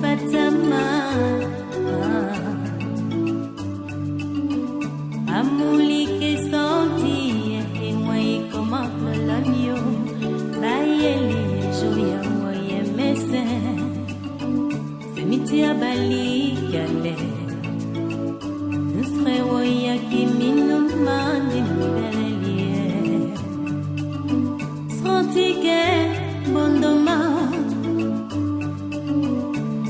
Fatama Amuli ke senti e moi como planio Bayeli joya moi messe Semitia bali kale